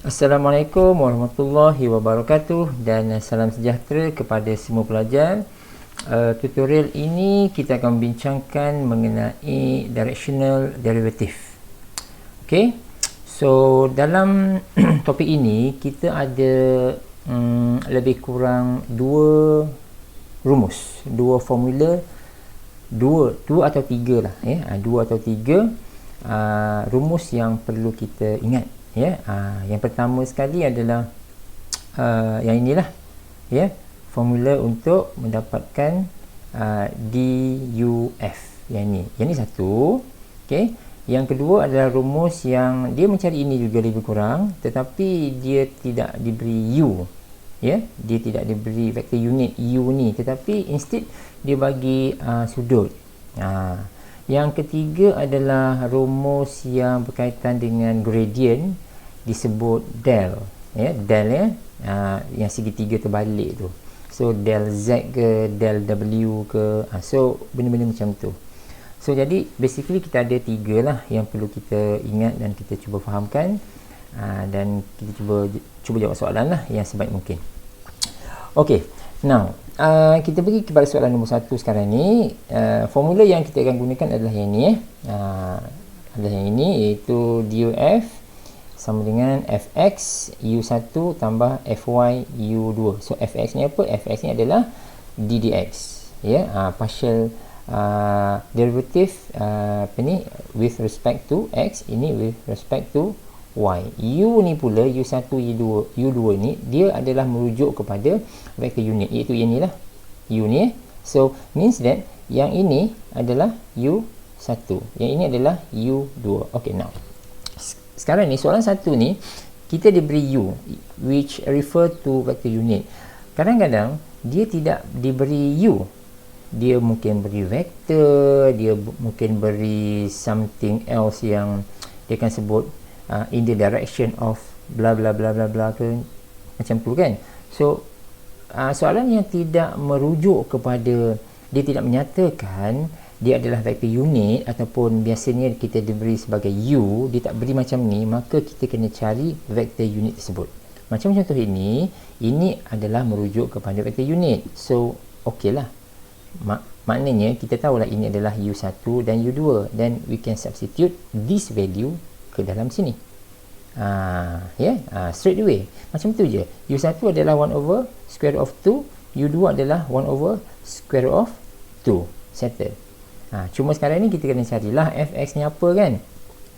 Assalamualaikum warahmatullahi wabarakatuh dan salam sejahtera kepada semua pelajar. Tutorial ini kita akan bincangkan mengenai directional derivative. Okay, so dalam topik ini kita ada lebih kurang dua rumus, dua formula, dua atau tiga lah, dua atau tiga rumus yang perlu kita ingat. Yang pertama sekali adalah yang inilah, formula untuk mendapatkan DUF. Yang ni satu. Okay. Yang kedua adalah rumus yang dia mencari ini juga lebih kurang, tetapi dia tidak diberi U. Dia tidak diberi vektor unit U ni, tetapi instead dia bagi sudut. Yang ketiga adalah rumus yang berkaitan dengan gradient, disebut del. Del yang segitiga terbalik tu. So del Z ke del W ke, so benda-benda macam tu. So jadi basically kita ada tiga lah yang perlu kita ingat dan kita cuba fahamkan, dan kita cuba jawab soalan lah yang sebaik mungkin. Okay, now kita pergi kepada soalan nombor 1 sekarang ni. Formula yang kita akan gunakan adalah yang ni, adalah yang ini, iaitu DUF sama dengan fx u1 tambah fy u2. So fx ni apa? Fx ni adalah d dx, partial derivative with respect to x, ini with respect to y. U ni pula, u1 u2 ni dia adalah merujuk kepada vektor unit, iaitu yang ni lah, u ni. So means that yang ini adalah u1, yang ini adalah u2. Okay, now sekarang ni soalan satu ni kita diberi u which refer to vector unit. Kadang-kadang dia tidak diberi u, dia mungkin beri vektor, dia mungkin beri something else yang dia akan sebut in the direction of bla bla bla bla bla ke, macam tu kan. So soalan yang tidak merujuk kepada, dia tidak menyatakan dia adalah vektor unit, ataupun biasanya kita diberi sebagai u, dia tak beri macam ni, maka kita kena cari vektor unit tersebut. Macam contoh ini adalah merujuk kepada vektor unit. So okey lah, maknanya kita tahulah ini adalah u1 dan u2, then we can substitute this value ke dalam sini. Straight away macam tu je. u1 adalah 1 over square root of 2, u2 adalah 1 over square root of 2. Settle. Cuma sekarang ni kita kena carilah fx ni apa kan.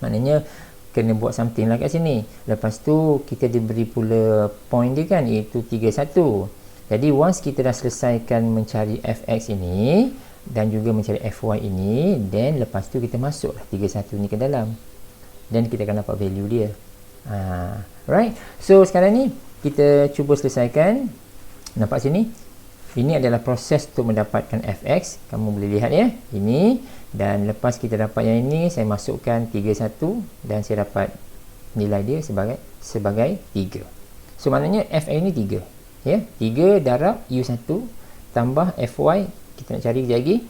Maknanya kena buat something lah kat sini. Lepas tu kita diberi pula point dia kan, iaitu 31. Jadi once kita dah selesaikan mencari fx ini dan juga mencari fy ini, then lepas tu kita masuklah 31 ni ke dalam, dan kita akan dapat value dia. Right. So sekarang ni kita cuba selesaikan. Nampak sini? Ini adalah proses untuk mendapatkan fx. Kamu boleh lihat ini. Dan lepas kita dapat yang ini, saya masukkan 31 dan saya dapat nilai dia sebagai 3. So maknanya f ini 3. 3 darab u1 tambah fy, kita nak cari lagi,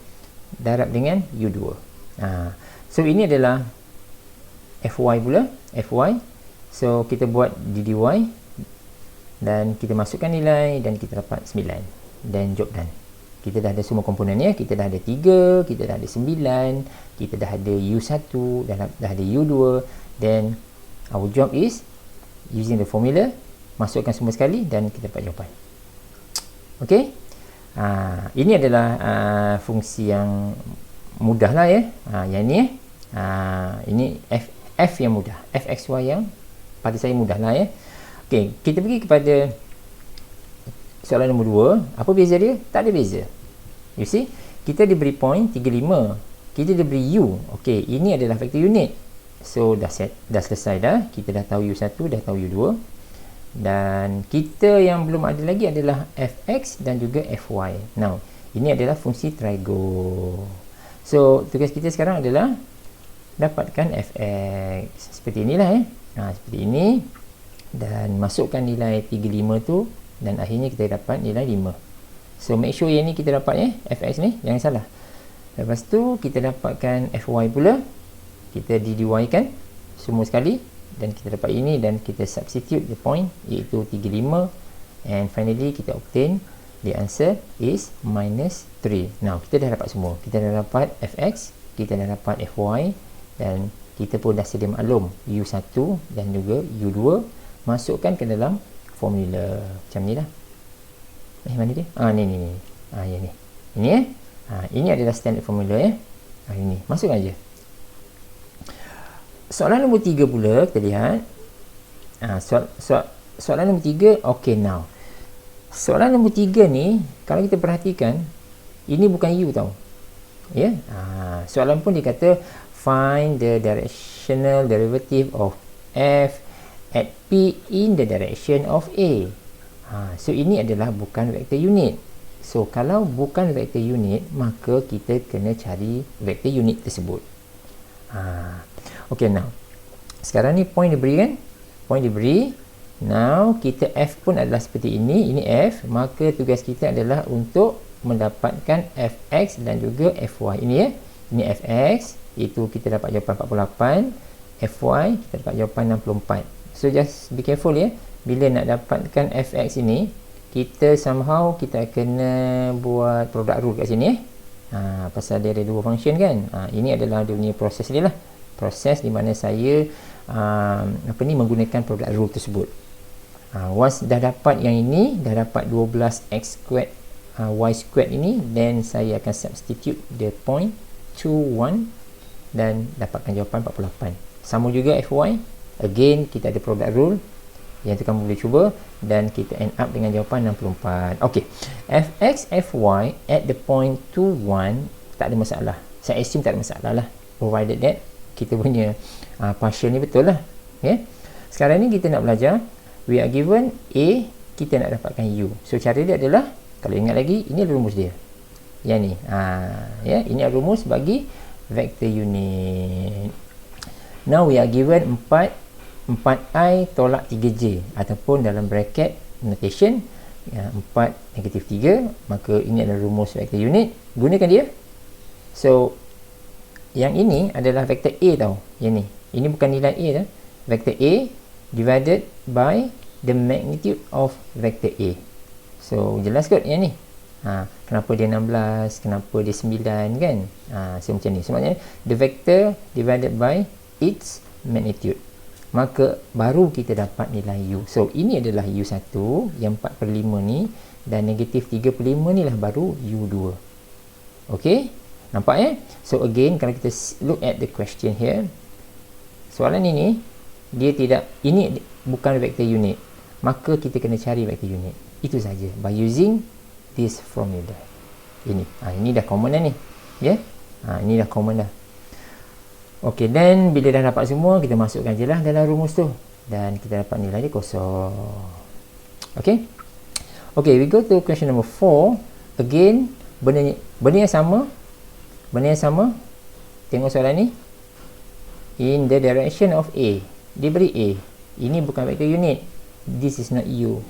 darab dengan u2. So ini adalah fy pula, fy. So kita buat dy dan kita masukkan nilai dan kita dapat 9. Dan job done. Kita dah ada semua komponen kita dah ada 3, kita dah ada 9, kita dah ada u1, dah ada u2. Then our job is using the formula, masukkan semua sekali dan kita dapat jawapan. Okay. Ini adalah fungsi yang mudah lah yang ni ini f yang mudah, fxy yang pada saya mudah lah Okay, kita pergi kepada soalan nombor 2. Apa beza dia? Tak ada beza. You see, kita diberi point 35, kita diberi u. Okey, ini adalah vektor unit. So dah selesai dah. Kita dah tahu u1, dah tahu u2. Dan kita yang belum ada lagi adalah fx dan juga fy. Now, ini adalah fungsi trigo. So tugas kita sekarang adalah dapatkan fx. Seperti inilah seperti ini. Dan masukkan nilai 35 tu, dan akhirnya kita dapat nilai 5. So make sure yang ni kita dapat fx ni, jangan salah. Lepas tu kita dapatkan fy pula, kita dy kan semua sekali, dan kita dapat ini, dan kita substitute the point iaitu 35, and finally kita obtain the answer is minus 3. Now kita dah dapat semua. Kita dah dapat fx, kita dah dapat fy, dan kita pun dah sedia maklum u1 dan juga u2. Masukkan ke dalam formula macam ni lah. Mana dia? Ni. Yang ni. Ini ini adalah standard formula ya. Ini masukkan aja. Soalan nombor 3 pula kita lihat. Soalan nombor 3. Okay, now soalan nombor 3 ni kalau kita perhatikan, ini bukan u tau ya. Soalan pun dia kata find the directional derivative of f at p in the direction of a. So ini adalah bukan vektor unit. So kalau bukan vektor unit, maka kita kena cari vektor unit tersebut. Okay, now sekarang ni point diberi kan, point diberi. Now kita f pun adalah seperti ini f, maka tugas kita adalah untuk mendapatkan fx dan juga fy. Ini ya, ini fx, itu kita dapat jawapan 48, fy kita dapat jawapan 64. So just be careful ya, bila nak dapatkan fx ini, kita somehow kita kena buat product rule kat sini pasal dia ada dua function kan. Ini adalah dia punya proses dia lah, proses di mana saya menggunakan product rule tersebut. Once dah dapat yang ini, dah dapat 12x squared y squared ini, then saya akan substitute the point 2, 1 dan dapatkan jawapan 48. Sama juga fy, again kita ada product rule yang tu kamu boleh cuba, dan kita end up dengan jawapan 64. ok, fx fy at the point 2, 1 tak ada masalah, saya assume tak ada masalah lah, provided that kita punya partial ni betul lah. Okay? Sekarang ni kita nak belajar, we are given a, kita nak dapatkan u. So cara dia adalah, kalau ingat lagi, ini rumus dia yang ni. Ini rumus bagi vector unit. Now we are given 4i tolak 3j, ataupun dalam bracket notation 4 negatif 3, maka ini adalah rumus vector unit, gunakan dia. So yang ini adalah vector a tau, yang ni, ini bukan nilai a dah, vector a divided by the magnitude of vector a. So jelas kot yang ni. Kenapa dia 16, kenapa dia 9 kan. So macam ni, sebenarnya the vector divided by its magnitude, maka baru kita dapat nilai u. So ini adalah u1 yang 4/5 ni, dan negatif 3/5 ni lah baru u2. ok, nampak ya. So again, kalau kita look at the question here, soalan ini dia tidak, ini bukan vector unit, maka kita kena cari vector unit. Itu saja, by using this formula. Ini dah common dah ni ya. Ini dah common dah. ok, then bila dah dapat semua, kita masukkan je lah dalam rumus tu, dan kita dapat nilai dia kosong. ok, we go to question number 4. Again, benda yang sama. Tengok soalan ni, in the direction of a, dia beri a, ini bukan vector unit, this is not u.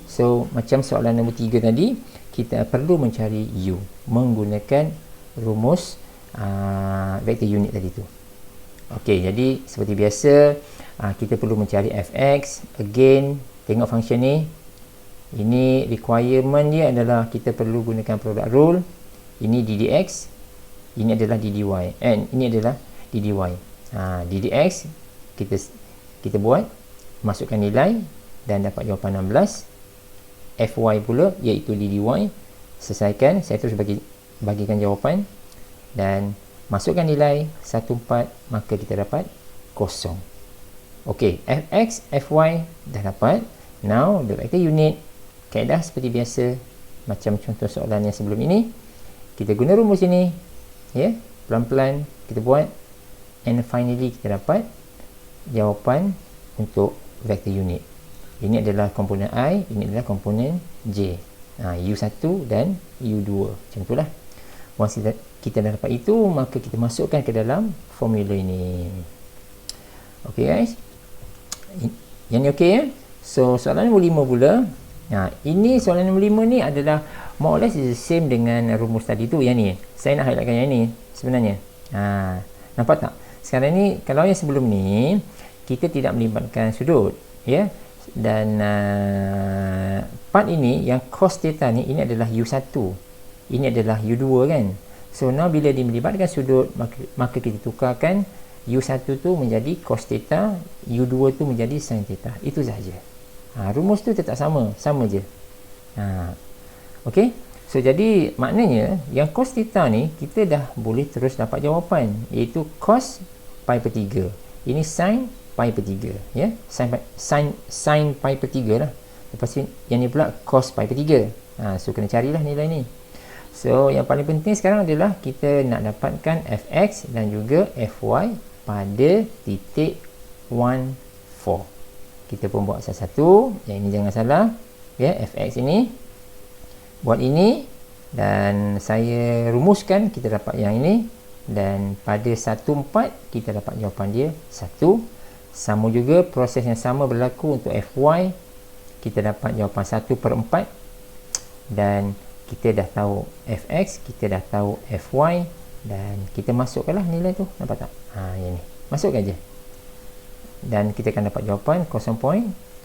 So macam soalan nombor 3 tadi, kita perlu mencari u menggunakan rumus vector unit tadi tu. ok, jadi seperti biasa, kita perlu mencari fx. Again, tengok function ni, ini requirement dia adalah kita perlu gunakan product rule. Ini ddx, ini adalah ddy, and ini adalah ddy. Ddx kita buat, masukkan nilai dan dapat jawapan 16. fy pula iaitu ddy, selesaikan, saya terus bagikan jawapan dan masukkan nilai 14, maka kita dapat kosong. ok, fx fy dah dapat. Now the vector unit, kaedah seperti biasa macam contoh soalan yang sebelum ini, kita guna rumus ini ya, pelan-pelan kita buat, and finally kita dapat jawapan untuk vector unit. Ini adalah komponen i, ini adalah komponen j, u1 dan u2, macam itulah. Once kita dah dapat itu, maka kita masukkan ke dalam formula ini. ok guys, yang ni ok ya. So soalan nombor 5 pula. Ini soalan nombor 5 ni adalah more or less is the same dengan rumus tadi tu. Yang ni saya nak highlightkan yang ni sebenarnya. Nampak tak? Sekarang ni, kalau yang sebelum ni kita tidak melibatkan sudut, ya. Dan part ini yang cos theta ni, ini adalah U1, ini adalah U2 kan. So now bila dia melibatkan sudut, maka kita tukarkan U1 tu menjadi cos theta, U2 tu menjadi sin theta. Itu sahaja. Rumus tu tetap sama je. Okey. So jadi maknanya yang cos theta ni kita dah boleh terus dapat jawapan, iaitu cos pi per 3. Ini sin pi per 3, ya. Sin pi per 3 lah. Lepas tu yang ni pula cos pi per 3. So kena carilah nilai ni. So yang paling penting sekarang adalah kita nak dapatkan fx dan juga fy pada titik 1, 4. Kita pun buat satu-satu. Yang ini jangan salah, ya. Fx ini buat ini dan saya rumuskan, kita dapat yang ini, dan pada 1, 4 kita dapat jawapan dia 1. Sama juga proses yang sama berlaku untuk fy. Kita dapat jawapan 1/4 dan kita dah tahu fx, kita dah tahu fy, dan kita masukkanlah nilai tu, nampak tak? Yang ni masukkan je dan kita akan dapat jawapan 0.7165.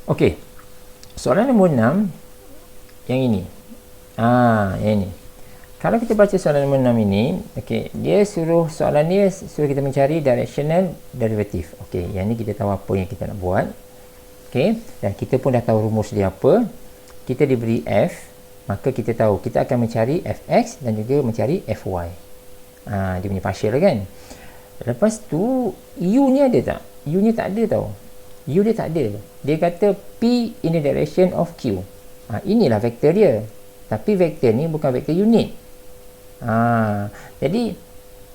Okey, soalan nombor 6 yang ini. Yang ini. Kalau kita baca soalan nombor 6 ini, okey, dia suruh kita mencari directional derivative. Okey, yang ni kita tahu apa yang kita nak buat. Okey, dan kita pun dah tahu rumus dia apa. Kita diberi f, maka kita tahu kita akan mencari fx dan juga mencari fy. Dia punya partial kan. Lepas tu u ni ada tak? U ni tak ada tau. U dia tak ada. Dia kata p in the direction of q. Inilah vektor dia. Tapi vektor ni bukan vektor unit. Jadi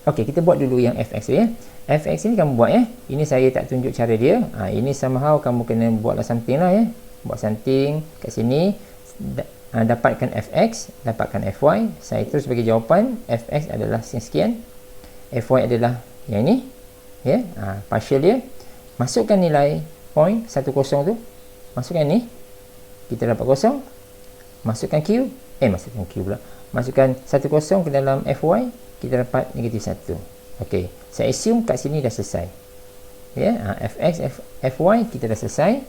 okey, kita buat dulu yang fx tu, ya. Fx ni kamu buat, ya. Ini saya tak tunjuk cara dia. Ini somehow kamu kena buatlah something lah, ya. Buat something kat sini. Dapatkan fx, dapatkan fy. Saya terus bagi jawapan. Fx adalah sekian, fy adalah yang ini, ya. Partial dia. Masukkan nilai 0.10 tu. Masukkan ni. Kita dapat 0. Masukkan q. Masukkan q pula. Masukkan 10 ke dalam fy. Kita dapat negatif 1. Okey. Saya assume kat sini dah selesai. Ya. Fx, fy kita dah selesai.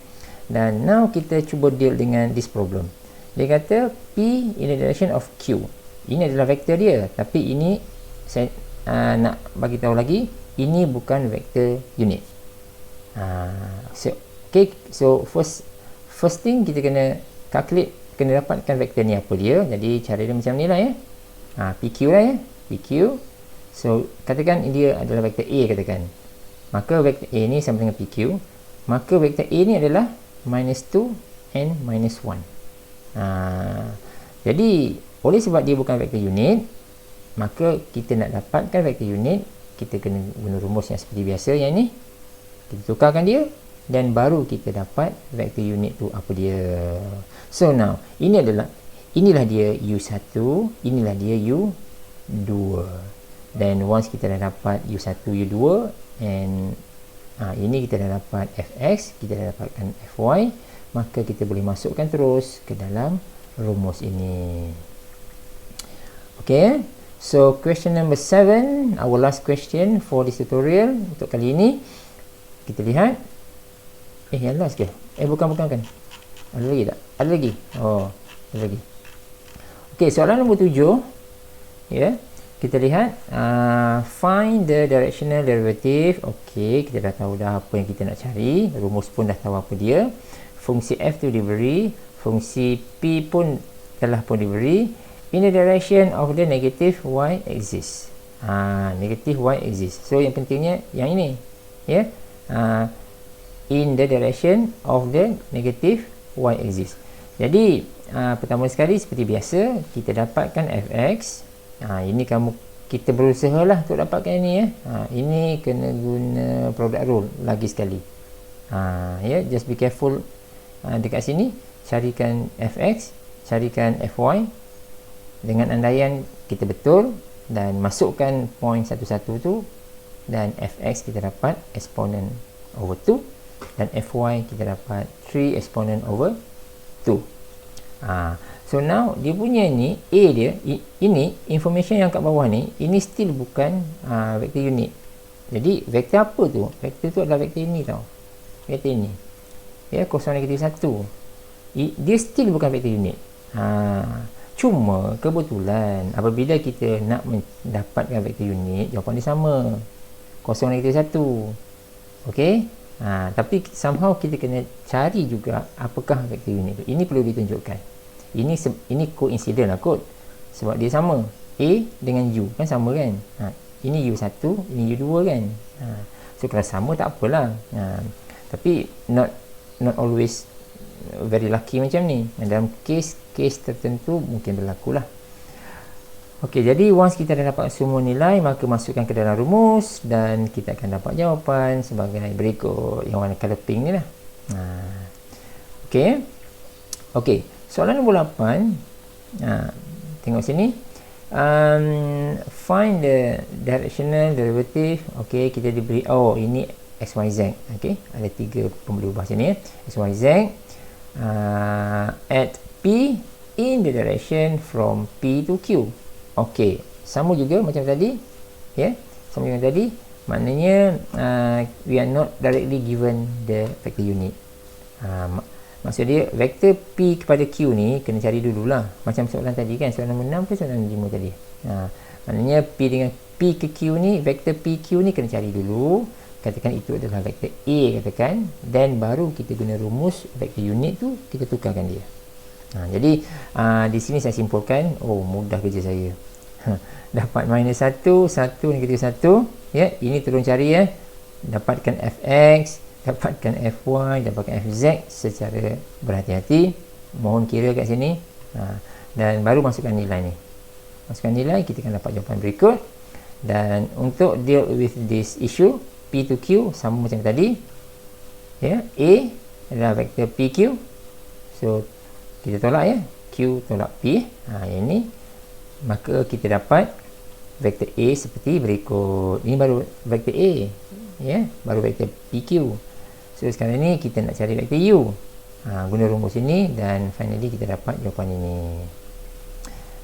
Dan now kita cuba deal dengan this problem. Dia kata p in the direction of q. Ini adalah vektor dia. Tapi ini saya nak bagi tahu lagi. Ini bukan vektor unit. So first thing kita kena calculate, kena dapatkan vektor ni apa dia. Jadi cara dia macam ni lah, ya. PQ lah, ya. PQ. So katakan dia adalah vektor A, katakan. Maka vektor A ni sama dengan PQ. Maka vektor A ni adalah -2 and -1. Jadi oleh sebab dia bukan vektor unit, maka kita nak dapatkan vektor unit, kita kena guna rumus yang seperti biasa yang ni. Kita tukarkan dia dan baru kita dapat vektor unit tu apa dia. So now inilah dia U1, inilah dia U2. Dan once kita dah dapat U1, U2 and ini kita dah dapat fx, kita dah dapatkan fy, maka kita boleh masukkan terus ke dalam rumus ini. Okay, so question number 7, our last question for this tutorial untuk kali ini. Kita lihat. Yang last ke? Bukan kan? Ada lagi tak? Ada lagi? Ada lagi. Okay, soalan nombor 7. Ya. Kita lihat. Find the directional derivative. Okay, kita dah tahu dah apa yang kita nak cari. Rumus pun dah tahu apa dia. Fungsi f tu diberi. Fungsi p pun telah pun diberi. In the direction of the negative y axis. Negative y axis. So, yang pentingnya yang ini. Ya. In the direction of the negative y axis. Jadi pertama sekali seperti biasa kita dapatkan fx. Ini kita berusaha lah untuk dapatkan ini, ya. Ini kena guna product rule lagi sekali. Ya, just be careful dekat sini. Carikan fx, carikan fy dengan andaian kita betul dan masukkan point 11 tu, dan fx kita dapat exponent over 2 dan fy kita dapat 3 exponent over 2. So now dia punya ni A dia, ini information yang kat bawah ni, ini still bukan vector unit. Jadi vektor apa tu? Vektor tu adalah vektor ini tau. Vektor ini. Ya, 0, negatif 1. Dia still bukan vektor unit. Cuma kebetulan apabila kita nak mendapatkan vektor unit, jawapan dia sama. 0, negatif 1. Okey? Tapi somehow kita kena cari juga apakah vektor unit tu. Ini perlu ditunjukkan. Ini coincident lah kot. Sebab dia sama. A dengan U kan sama kan. Ini U1, ini U2 kan. So kalau sama tak apalah. Tapi not always very lucky macam ni. Dalam case tertentu mungkin berlaku lah. Okey, jadi once kita dah dapat semua nilai, maka masukkan ke dalam rumus dan kita akan dapat jawapan sebagai berikut, yang warna colour pink ni lah. Okey, soalan nombor 8. Tengok sini. Find the directional derivative. Okey, kita diberi, ini XYZ. Okey, ada 3 pemberi ubah sini ya. XYZ at P in the direction from P to Q. Okey, sama juga macam tadi. Ya, sama dengan tadi. Maknanya we are not directly given the vector unit. Maksud dia vektor P kepada Q ni kena cari dululah. Macam soalan tadi kan, soalan nombor 6 ke soalan nombor 5 tadi. Maknanya P dengan P ke Q ni, vektor PQ ni kena cari dulu. Katakan itu adalah vektor A katakan, dan baru kita guna rumus vektor unit tu kita tukarkan dia. Jadi di sini saya simpulkan, mudah kerja saya. Dapat minus 1, 1 negatif 1, ya, ini turun cari ya. Dapatkan fx, dapatkan fy, dapatkan fz secara berhati-hati. Mohon kira kat sini. Dan baru masukkan nilai ni. Masukkan nilai, kita akan dapat jawapan berikut. Dan untuk deal with this issue, P to Q sama macam tadi. Ya, A adalah vektor PQ. So kita tolak ya, Q tolak P. Yang ini, maka kita dapat vektor A seperti berikut. Ini baru vektor A, ya, baru vektor PQ. So sekarang ni kita nak cari vektor U. Guna rumus ini dan finally kita dapat jawapan ini.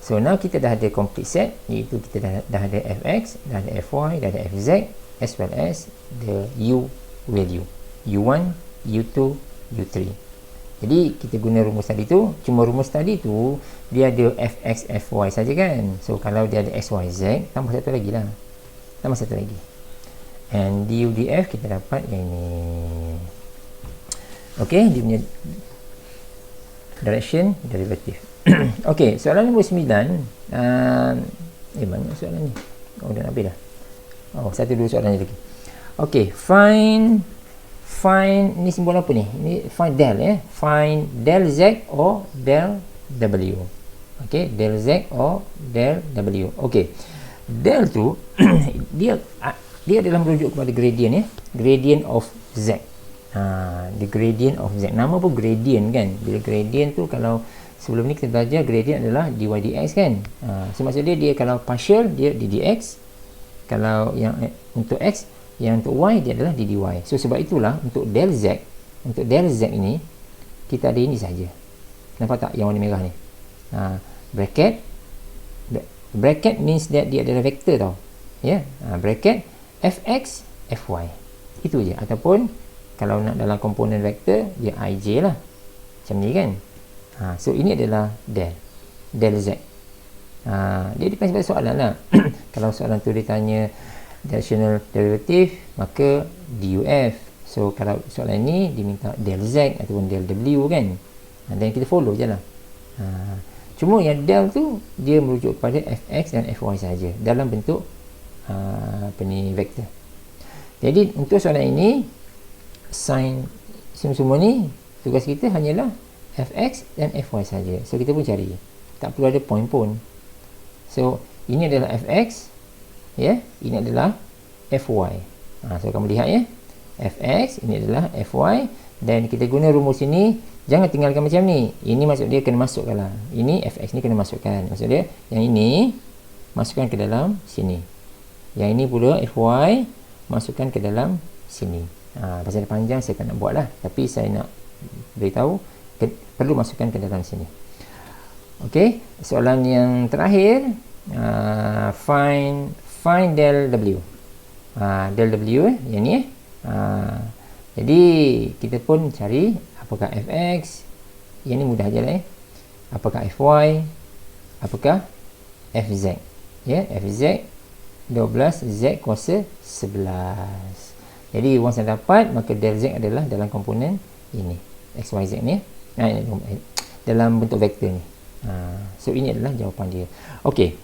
So now kita dah ada complete set, iaitu kita dah ada fx, dah ada fy, dah ada fz, as well as the u value, u1, u2, u3. Jadi kita guna rumus tadi tu. Cuma rumus tadi tu dia ada fx, fy saja kan. So kalau dia ada xyz, tambah satu lagi lah. Tambah satu lagi. And du df kita dapat yang ini. Okey, dia punya direction derivative. Okey, soalan nombor 9. Banyak soalan ni. Dah nak habis dah. Satu dua soalan lagi. Okey, find ni simbol apa ni? Ini find del ya. Find del z or del w. Okey, del z or del w. Okey. Del tu dia adalah merujuk kepada gradient ya. Gradient of z. The gradient of z. Nama pun gradient kan. Bila gradient tu, kalau sebelum ni kita belajar gradient adalah dy dx kan. So maksud dia kalau partial dia d dx. Kalau yang untuk x, yang untuk y dia adalah d dy. So sebab itulah untuk del z ini kita ada ini saja. Nampak tak yang warna merah ni? Bracket means that dia adalah vektor tau. Ya, bracket fx fy. Itu je. Ataupun kalau nak dalam komponen vektor dia ij lah. Macam ni kan. So ini adalah del z. Dia depends pada soalan lah. Kalau soalan tu dia tanya directional derivative, maka duf. So kalau soalan ni dia minta del z ataupun del w kan. Dan kita follow je lah. Cuma yang del tu dia merujuk kepada fx dan fy saja dalam bentuk vektor. Jadi untuk soalan ini, sign semua ni, tugas kita hanyalah fx dan fy saja. So kita pun cari, tak perlu ada point pun. So ini adalah fx, ya, ini adalah fy. So kamu lihat ya, fx ini adalah fy, dan kita guna rumus ini. Jangan tinggalkan macam ni. Ini maksud dia kena masukkan lah. Ini fx ni kena masukkan. Maksud dia yang ini masukkan ke dalam sini. Yang ini pula fy masukkan ke dalam sini. Pasal panjang saya tak nak buat lah, tapi saya nak beritahu perlu masukkan ke dalam sini. Okey, soalan yang terakhir, find del w. del W yang ni jadi kita pun cari apakah fx, yang ni mudah je lah apakah fy, apakah fz. Ya, fz 12, z kuasa 11. Jadi once dah dapat, maka del z adalah dalam komponen ini, xyz ni, dalam bentuk vektor ni. So ini adalah jawapan dia. Okey,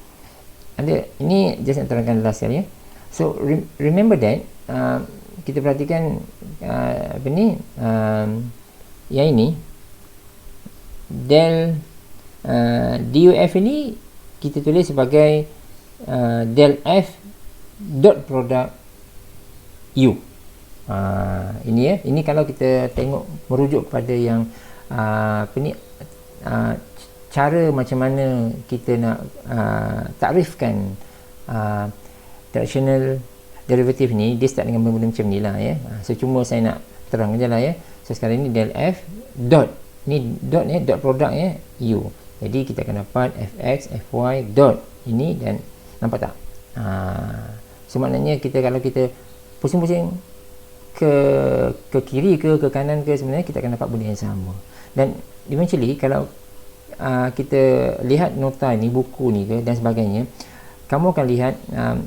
ada ini just nak terangkan last sekali ya. So remember that kita perhatikan apa ni, yang ini del duf ini kita tulis sebagai del f dot product u. Ini ya, ini kalau kita tengok merujuk kepada yang apa ni, cara macam mana kita nak takrifkan directional derivative ni, dia start dengan benda-benda macam ni lah ya. So cuma saya nak terang je lah ya. So sekarang ni del f dot, ni dot ya, dot product ya, u. Jadi kita akan dapat fx, fy dot ini, dan nampak tak? So maknanya kita, kalau kita pusing-pusing ke kiri ke kanan ke, sebenarnya kita akan dapat benda yang sama. Dan eventually kalau kita lihat nota ni, buku ni ke dan sebagainya, kamu akan lihat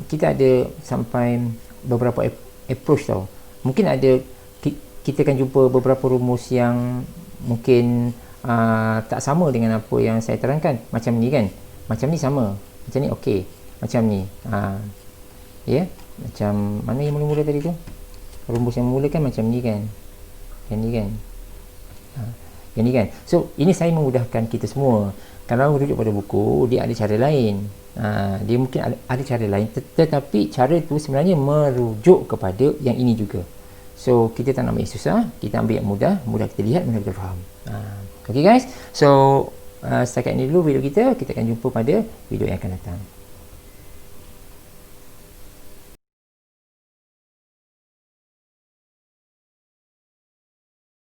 kita ada sampai beberapa approach tau. Mungkin ada, kita akan jumpa beberapa rumus yang mungkin tak sama dengan apa yang saya terangkan. Macam ni kan, macam ni sama, macam ni okey, macam ni ya, macam mana yang mula-mula tadi tu, rumus yang mula kan macam ni kan, yang ni kan, yang ni kan. So ini saya memudahkan kita semua. Kalau rujuk pada buku, dia ada cara lain, dia mungkin ada cara lain, tetapi cara tu sebenarnya merujuk kepada yang ini juga. So kita tak nak ambil yang susah, kita ambil yang mudah, mudah kita lihat, mudah kita faham. Okay guys, so setakat ini dulu video kita akan jumpa pada video yang akan datang.